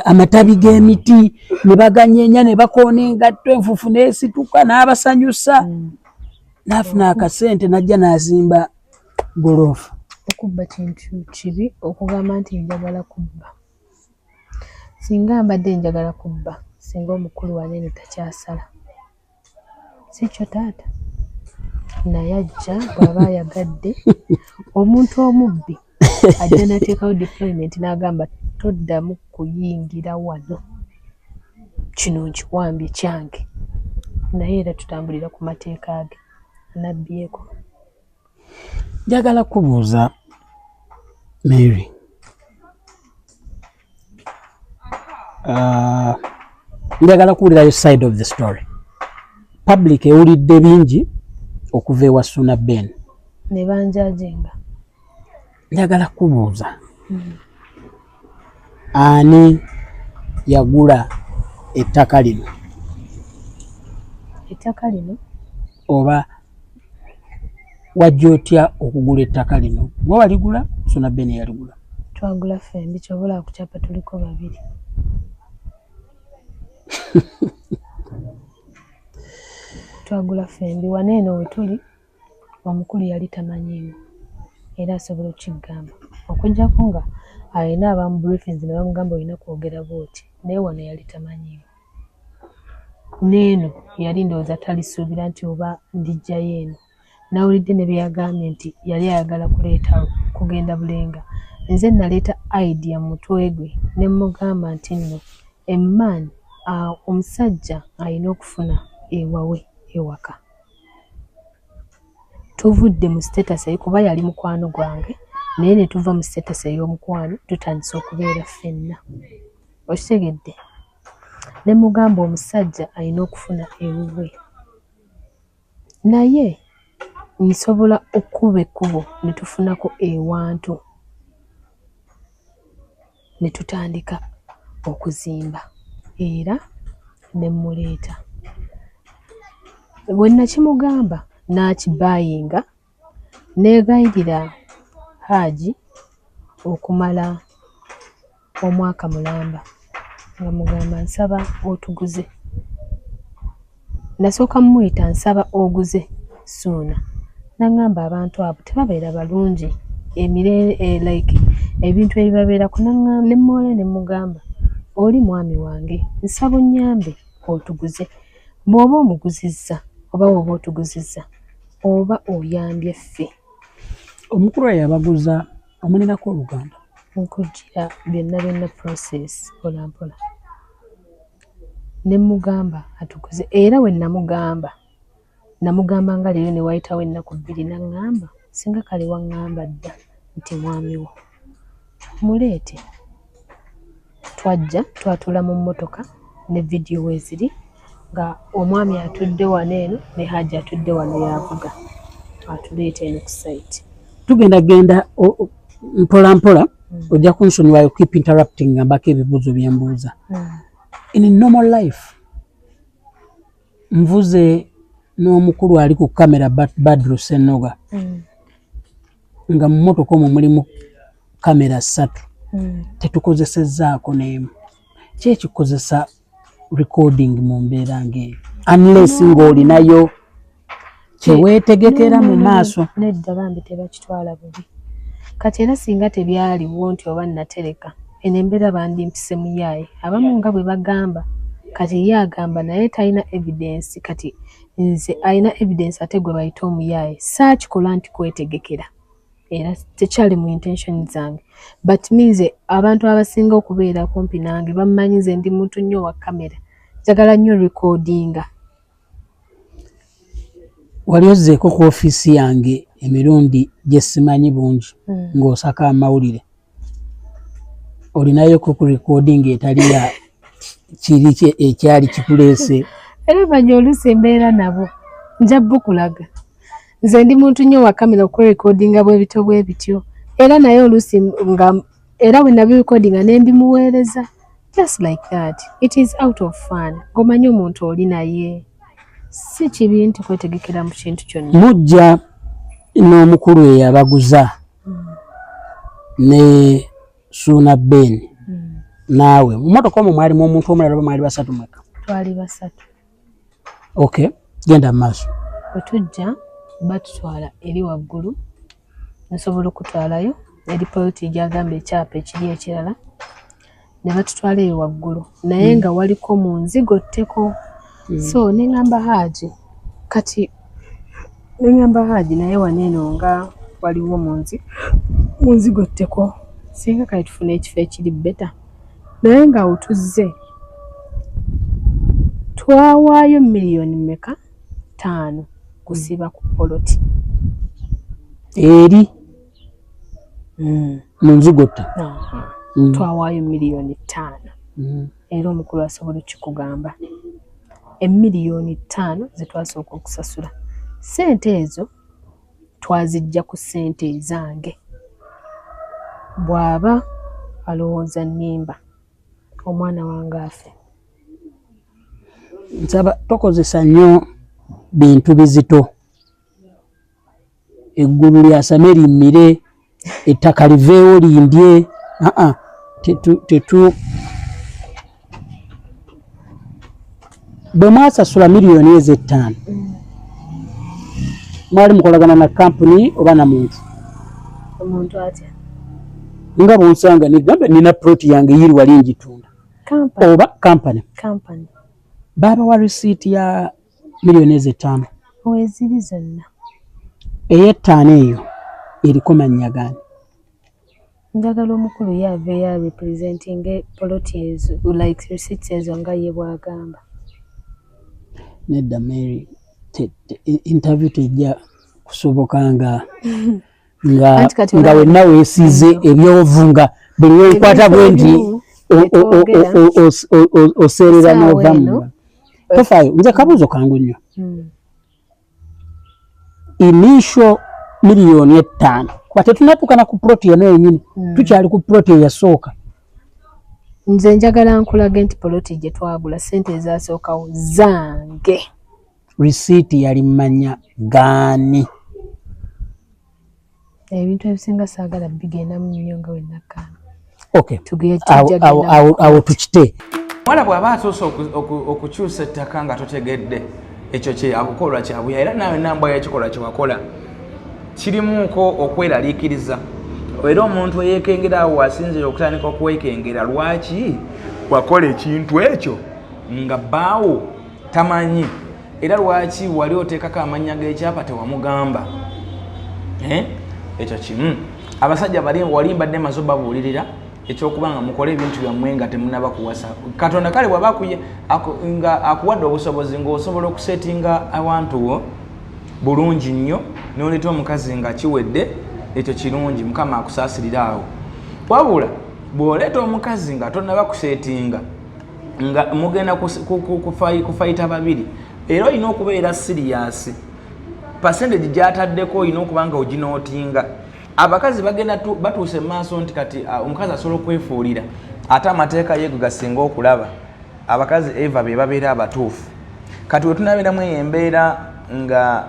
A: amatabi g'emiti ne baganyeenya ne bakoona engatto, enfuufu n'esituka n'abasanyusa n'afuna akasente n'ajja n'azimba goloofa.
B: Okubba kintu kibi, okugamba nti njagala kubba. Singa mbadde njagala kubba, singa omukulu wanene takyasala, si kyo taata. Naye ajja bw'aba ayagadde, omuntu omubbi ajja n'ateekawo deployment n'agamba toddamu kuyingira wano, kino nkiwambye kyange. Naye era tutambulira ku mateeka ge, nabbyeko.
A: Njagala kubuuza Mary, njagala kuwulirayo side of the story. Public ewulidde bingi okuva ewa Suna Ben
B: ne banjajenga.
A: Njagala kubuuza ani yagula ettaka lino?
B: Ettaka lino
A: oba wajja otya okugula ettaka lino? Gwe waligula, Suna Ben yaligula?
B: Twagula fembi, kyobola kukyapa tuliko babiri. Twagula fembi, waneeno we tuli omukulu yali tamanyiiwo era asobola okukigamba. Okuggyako nga alina abamu briefings ne bamugamba olina kwogera bwoti, naye wano yali tamanyiiwo. Neeno yali ndowooza talisuubira nti oba ndijjayo eno. Nawulidde ne byeyagambye nti yali ayagala kuleeta kugenda Bulenga. Nze naleeta idea mu mutwe gwe ne mugamba nti nno emmaani omusajja alina okufuna ewawe ewaka. Tuvudde mu status eyo kuba yali mukwano gwange, naye ne tuva mu status ey'omukwano tutandise okubeera ffenna. Okitegedde? Ne mugamba omusajja alina okufuna ewuwe. Naye nsobola okuba ekkubo ne tufunako ewantu ne tutandika okuzimba era ne muleeta. Bwe nakimugamba n'akibayinga, neegayirira Haji okumala omwaka mulamba nga mugamba nsaba otuguze. Nasooka muyita nsaba oguze Suna. Nangamba abantu abo tebabeera balungi, like ebintu ebibabeerako. Ne mwola ne mugamba oli mwami wange, nsaba onnyambe otuguze. Bw'oba omuguzizza oba woba otuguzizza oba oyambye ffe.
A: Omukulu yabaguza omulinako oluganda?
B: Nkujjira byonna process mpola mpola. Ne mugamba atuguze era we namugamba nga leero ne wayitawo ennaku 2 naŋŋamba singa kale waŋŋamba dda nti mwami wo muleete. Twajja twatula mu mmotoka ne vidiyo weeziri nga omwami atudde wano eno ne Haji atudde wano yavuga atuleeta eno ku site.
A: Tugenda mpola mpola, ojja kunsonyiwa, I keep interrupting ngambako ebibuuzo bye mbuuza. In normal life nvuze n'omukulu ali ku kamera Badru Senoga nga mu mmotoka omwo mulimu kamera 3 tetukozesezzaako n'emu. Ki ekikozesa recording mu mbeera ng'eyo unless ng'olinayo kyeweetegekera mu maaso?
B: Nedda bambi tebakitwala bubi. Kati era singa tebyaliwo nti oba natereka eno embeera bandimpise muyaaye abamu nga bwe bagamba. Kati ye agamba naye talina evidence, kati nze alina evidence ate gwe bayita omuyaaye. Saakikola nti kwetegekera era tekyali mu intention zange, but minze abantu abasinga okubeera kumpi nange bamanyi nze ndi muntu nnyo wa kamera, njagala nnyo recordinga.
A: Wali ozzeeko ku ofiisi yange emirundi gye simanyi bungi ng'osaka amawulire, olinayo ku recording etali ya kiri ekyali kikuleese?
B: Era banyo oluusi embeera nabo nja bukulaga nze ndi muntu nnyo wa kamera okurecordinga bwebityo bwe bityo, era naye oluusi nga era bwe nabirecordinga ne mbimuweereza just like that. It is out of fun. Ng'omanyi omuntu oli naye si kibi nti kwetegekera mu kintu kyonna.
A: Mujja n'omukulu eyabaguza ne Suna Ben naawe mu motoka omwo mwalimu omuntu omulala oba mwali basatu mweka?
B: Twali basatu.
A: Okay, genda mu maaso.
B: Bwe tujja batutwala eri waggulu, nsobola okutwalayo eri poloti gyagamba ekyapa ekiri ekirala, ne batutwala eyo waggulu naye nga waliko mu nzigotteko. So neŋŋamba Haji kati neŋŋamba Haji naye waneeno nga waliwo mu nzigotteko singa kati tufuna ekifo ekiri beta, naye nga otuzze twawaayo miliyoni mmeka? 5 kusiba ku poloti
A: eri mu nzigotta.
B: Twawaayo miliyoni 5 era omukulu asobola okukugamba emiliyoni 5 zetwasooka okusasula. Sente ezo twazijja ku sente ezange. Bw'aba alowooza nnimba omwana wange afe.
A: Nsaba tokozesa nnyo bintu bizito. Eggulu lyasame limmire, ettaka liveewo lindye. Tetu bwe mwasasula miliyoni ezo 5 mwali mukolagana na kampuni oba na muntu?
B: Omuntu atya?
A: Nga bonsanga nigambe nina ploti yange yiri wali njitunda oba kampani baba wa receipt ya miliyoni ezo 5
B: oweziri zonna
A: ey'ettaano eyo eriko mannya gani?
B: Njagala omukulu yave ya representing poloti ezo like receipts ezo nga ye bwagamba.
A: Nedda Mary interview tejja kusoboka nga wenna weesize ebyovunga buli wenkwata bwendi oseerera n'ovamu. Tofaayo, nze kabuuzo kangu nnyo. Initial miliyoni 5 kuba tetunatuukana ku ploti eno yennyini, tukyali ku ploti eyasooka.
B: Nze njagala nkulage nti poloti gye twagula sente ezasookawo zange.
A: Receipt yali mmanya gaani?
B: Ebintu ebisinga saagala bigenda mu nnyo nga wennakkaana.
A: Okay, awo tukite.
C: Mwala bw'aba atuuse okukyusa ettaka nga totegedde ekyo kyabukolwa kyabuya, era naawe nambwa y'ekikolwa kye wakola kirimuuko okweraliikiriza. Era omuntu eyeekengera awo wasinzira okutandika okuweekengera lwaki wakola ekintu ekyo nga bbaawo tamanyi, era lwaki wali oteekako amannya g'ekyapa tewamugamba. Ekyo kimu. Abasajja wali mbadde maze babuulirira ekyokuba nga mukole ebintu byammwe nga temunaba kuwasa. Katonda kale bw'aba nga akuwadde obusobozi ng'osobola okusetinga awantu wo bulungi nnyo n'oleeta omukazi nga kiwedde, ekyo kirungi, Mukama akusaasirira awo. Wabula bw'oleeta omukazi nga tonnaba kusetinga nga mugenda kufayita babiri, era olina okubeera siriyasi. Percentage gy'ataddeko olina okuba nga oginootinga. Abakazi bagenda batuuse mu maaso nti kati omukazi asobola okwefuulira, ate amateeka ye gasinga okulaba. Abakazi eva be babeera abatuufu. Kati we tunabeeramu eyo embeera nga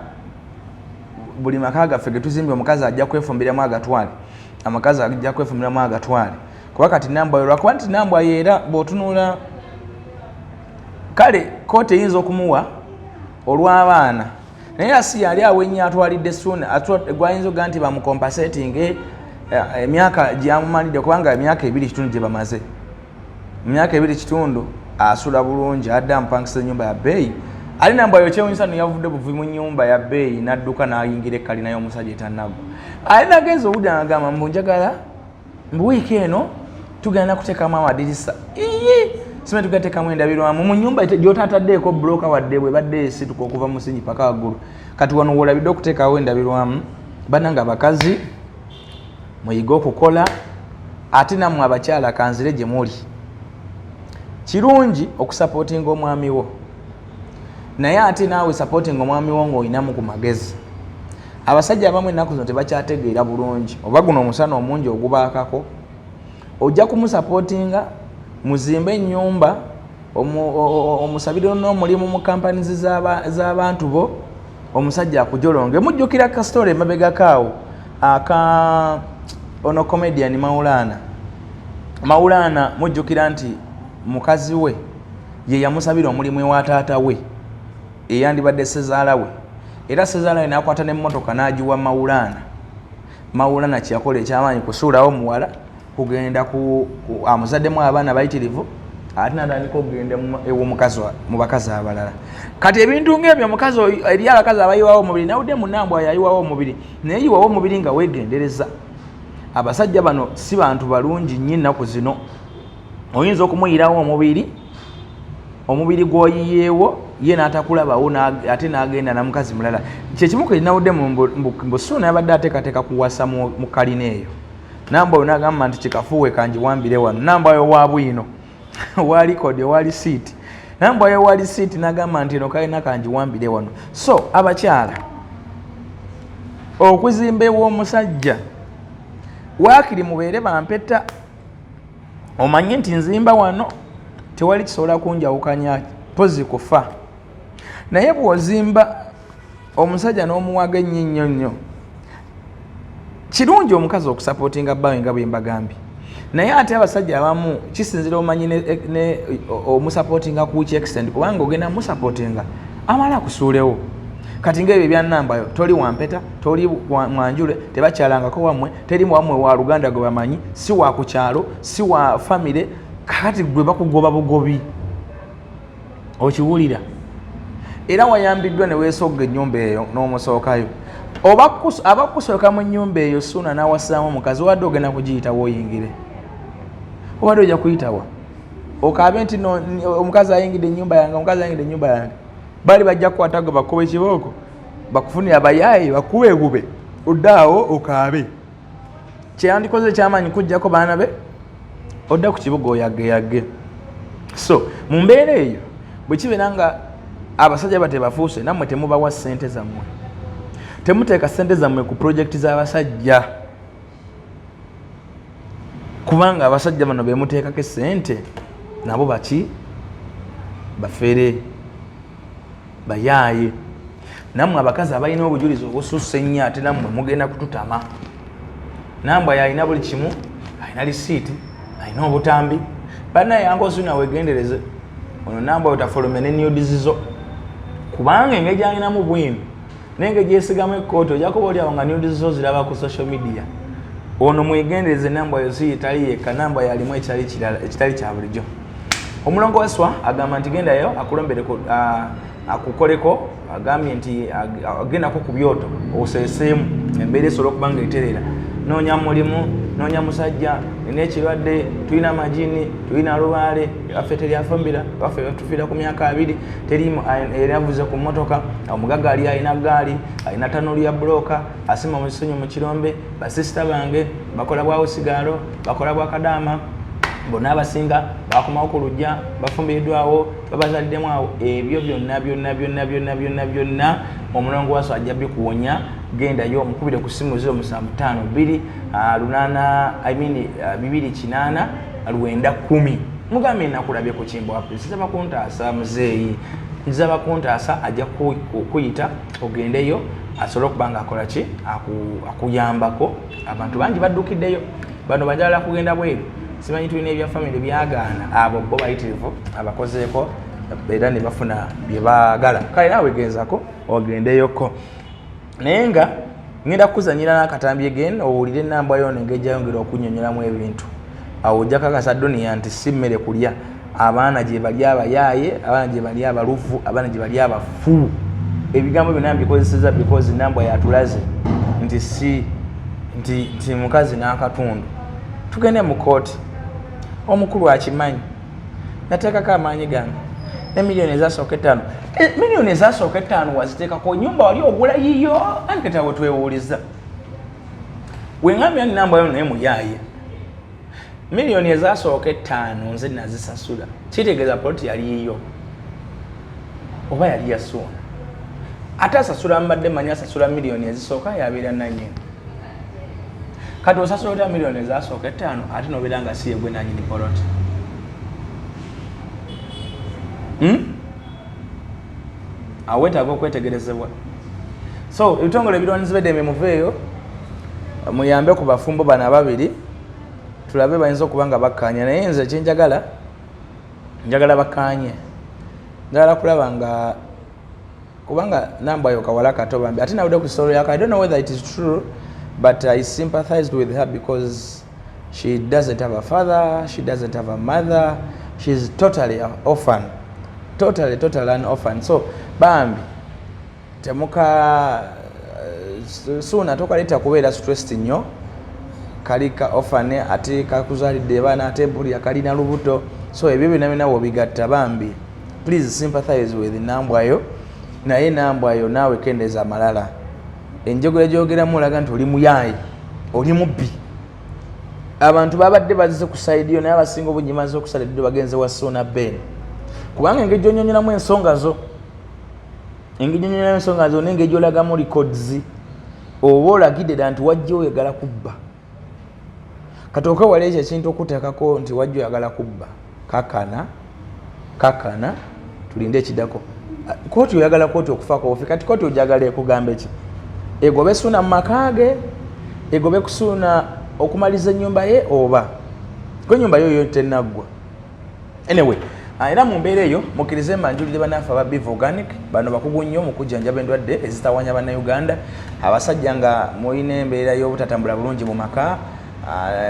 C: buli maka gaffe ge tuzimbye omukazi ajja kwefumbiramu agatwale, amakazi ajja kwefumbiramu agatwale. Kuba kati nambwa yo lwakuba nti nambwa yo era bw'otunula kale kooti eyinza okumuwa olw'abaana, naye asi yali awenya atwalidde Ssuuna gwayinza okuga nti bamukompasetinge emyaka gyamumalidde, kubanga emyaka 2.5 gye bamaze. Mu myaka 2.5 asula bulungi, adda amupangisa ennyumba ya bbeeyi, ali namba yo kyewunyisa yavudde buvi mu nnyumba ya bbeeyi n'adduka n'ayingira ekkalina y'omusajja etannagwa ali nagenza obudde n'agamba mbu njagala mbu wiiki eno tugenda kuteekamu amadirisa sime tugateekamu endabirwamu mu nnyumba gy'otaataddeeko bulooka wadde bwe badde esituka okuva mu musingi paka waggulu kati wano woolabidde okuteekawo endabirwamu bannanga abakazi muyige okukola ate nammwe abakyala kanzire gye muli kirungi okusapootinga omwami wo naye ate naawe sapootinga omwami wo ng'olinamu ku magezi abasajja abamu ennaku zino tebakyategeera bulungi oba guno omusana omungi ogubaakako ojja kumusapootinga muzimbe ennyumba omusabire n'omulimu mu kampanizi z'abantu bo omusajja akujolonge mujjukira kasitole emabegakaawo aka ono comedian Maulana mujjukira nti mukazi we ye yamusabira omulimu ewa taata we eyandibadde sezaala we era sezaala we n'akwata n'emmotoka n'agiwa Maulana kyakola ekyamaanyi kusuulawo muwala kugenda amuzaddemu abaana bayitirivu ate natandika okugenda mu bakazi abalala kati ebintu ng'ebyo omukazi eri abakazi abayiwawo omubiri nawudde munambwa yayiwawo omubiri naye yiwawo omubiri nga weegendereza abasajja bano si bantu balungi nnyo ennaku zino oyinza okumuyirawo omubiri gw'oyiyeewo ye n'atakulabawo ate n'agenda na mukazi mulala kyekimu kwe nawudde mbusuuna yabadde ateekateeka kuwasa mu kalina eyo namba oyo n'agamba nti kikafuuwe kanjiwambire wano namba oyo wa bwino wali kode wali siiti namba oyo wali siiti n'agamba nti eno kalina kanjiwambire wano so abakyala okuzimba ew'omusajja waakiri mubeere bampeta omanye nti nzimba wano tewali kisobola kunjawukanya pozi kufa naye bw'ozimba omusajja n'omuwaga ennyo nnyo kirungi omukazi okusapootinga bbawe nga bwe mbagambye naye ate abasajja abamu kisinzira omanyi omusapootinga ku ki extent kubanga ogenda musapootinga amala akusuulewo kati ng'ebyo ebyannambayo toli wampeta toli mwanjule tebakyalangako wammwe teri wammwe wa luganda gwe bamanyi si wa ku kyalo si wa famire kakati gwe bakugoba bugobi okiwulira era wayambiddwa ne weesogga ennyumba eyo n'omusookayo abakusooka mu nnyumba eyo suuna n'awasaamu omukazi wadde ogenda kugiyitawo oyingire obadde ojja kuyitawa okaabe nti omukazi ayingidde ennyumba yange bali bajja kukwata gwe bakuba ekibooko bakufunira abayaayi bakube egube oddaawo okaabe kyeyandikoze ekyamaanyi kujjako baana be odda ku kibuga oyagge so mu mbeera eyo bwe kibeera nga abasajja batebafuuse nammwe temubawa ssente zammwe temuteeka ssente zammwe ku projekiti z'abasajja kubanga abasajja bano bemuteekako essente nabo baki bafere bayaaye nammwe abakazi abalina obujulizi obususse ennyo ate nammwe mugenda kututama nambwe yalina buli kimu alina lisiiti alina obutambi banaye yangoosuna wegendereze ono nambwe otafulume n'ennyudizizo kubanga engeri gyalinamu bwino nenge gyesigamu ekkooti ojja kuba oliawo nga nyudizizo ziraba ku social media ono mwegendereze nambwe yo si yitali yekka nambwe yalimu ekitali kya bulijjo omulongo weswa agamba nti gendayo akulombereko akukoleko agambye nti agendako ku byoto oseeseemu embeera esobola okuba nga eterera noonya mulimu noonya musajja n'ekirwadde tulina amajini tulina lubaale waffe teryafumbira waffe tufiira ku myaka 2 terimu eravuze ku mmotoka omugaga ali alina gaali alina tanulu ya bulooka asima mu kisenyu mu kirombe basisita bange bakola bwa usigaalo bakola bwa kadaama bonna abasinga bakomawo ku lujja bafumbiriddwawo babazaliddemu awo ebyo byonna omulongo waso ajja bikuwonya gendayo omukubire ku simu 0752 298 910 mugambe nakulabye ku kimbo apo sisaba kuntaasa muzeeyi nzaba kuntaasa ajja kuyita ogendeyo asobola okubanga akola ki akuyambako abantu bangi baddukiddeyo bano bajala kugenda bweru simanyi tulina ebya family byagaana abo bo bayitirivu abakozeeko era ne bafuna bye baagala kale naawe genzako ogendeyoko naye nga ngenda kukuzanyira n'akatambi again owulire ennamba yo nengeri gyayongera okunnyonnyolamu ebintu awo ojja kakasa Dunia nti si mmere kulya abaana gye bali abayaaye, abaana gye bali abalufu, abaana gye bali abafu. Ebigambo byonna mbikozeseza because nambwa yatulaze nti mukazi n'akatundu. Tugende mu kooti, omukulu akimanyi, nateekako amaanyi gange n'emiliyoni ezasooka 5. Miliyoni ezasooka 5 waziteekako nnyumba wali ogula yiyo, anketa bwe twewuuliza. Wengambya nambwa yo naye muyaaye. Miliyoni ezasooka 5 nze nazisasula. Kitegeeza poloti yali yiyo. Oba yali yasuuna. Ate asasula mbadde manyi asasula miliyoni ezisooka yabeera nannyini. Kati osasula otya miliyoni ezasooka 5 ate nobeera nga si yegwe nannyini poloti. Awo weetaaga okwetegerezebwa. So ebitongole ebirwanyizi b'eddembe muveeyo muyambe ku bafumbo bano ababiri tulabe bayinza okuba nga bakkaanya, naye nze kyenjagala njagala bakkaanye. Njagala kulaba nga kubanga nambwa yo kawala kato bambi ate nawudde ku story yako. I don't know whether it is true but I sympathized with her because she doesn't have a father, she doesn't have a mother, she's totally an orphan, totally an orphan. So bambi temuka suna tokaleta kubeera stressed nnyo, kalika orphan ate kakuzalidde baana ate buli akalina lubuto. So ebyo byonna byonna wobigatta bambi, please sympathize with nambwa yo. Naye nambwa yo naawe kendeeza amalala. Enjogera gyogeramu olaga nti oli muyaaye, oli mubbi. Abantu babadde bazize ku side yo naye abasinga obungi maze okusala eddido bagenze wa Sona Ben. Kubanga engeri gyonyonyolamu ensonga zo, n'engeri gyolagamu records, oba olagidde dda nti wajja oyagala kubba. Katooka wali ekyo ekintu okuteekako nti wajja oyagala kubba. Kakana tulinde ekiddako. Kooti oyagala kooti okufaako ofi, kati kooti ojagala ekugamba eki? Egobe Suna mu maka ge, egobe kusuuna okumaliza ennyumba ye oba ko ennyumba yo tennaggwa. Anyway, era mu mbeera eyo mukkirize mbanjulire bannaffe aba Beef Organic, bano bakugu nnyo mu kujjanjaba endwadde ezitawanya bannayuganda. Abasajja nga mulina embeera y'obutatambula bulungi mu maka,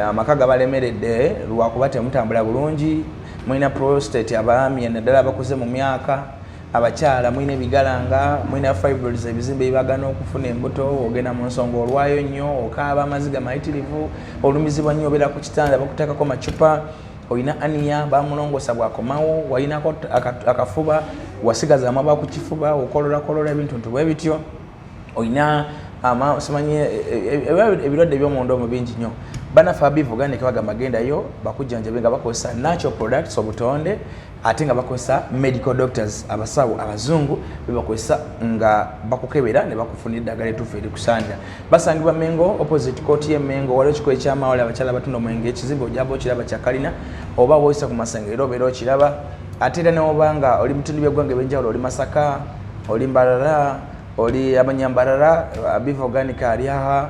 C: amaka gabalemeredde lwakuba temutambula bulungi, mulina prostate abaami naddala abakuze mu myaka, abakyala mulina ebigalanga, mulina fibroids ebizimbe ebibagana okufuna embuto, ogenda mu nsonga olwayo nnyo, okaaba amaziga mayitirivu, olumizibwa nnyo obeera ku kitanda bakuteekako macupa, olina aniya bamulongosa bwakomawo, walinako akafuba wasigaza amaba ku kifuba, okololakolola ebintu bwe bityo, olina simanyi ebirwadde eby'omunda omu bingi nnyo. Bannaffe aba Beef Organic bagamba gendayo bakujjanjabe nga bakozesa natural products obutonde, ate nga bakozesa medical doctors abasawo abazungu bebakozesa nga bakukebera ne bakufunira eddagala ettuufu erikusaanira. Basangibwa Mengo opposite court ye Mengo, waliwo ekiko ekyamawale abakyala abatunda omwenge, ekizimbe ojaba okiraba kya kalina oba woyisa ku masengero obeera okiraba. Ate era newoba nga oli mutundu by'eggwanga ebyenjawulo, oli Masaka, oli Mbarara, oli Abanyambarara, Beef Organic ali aha.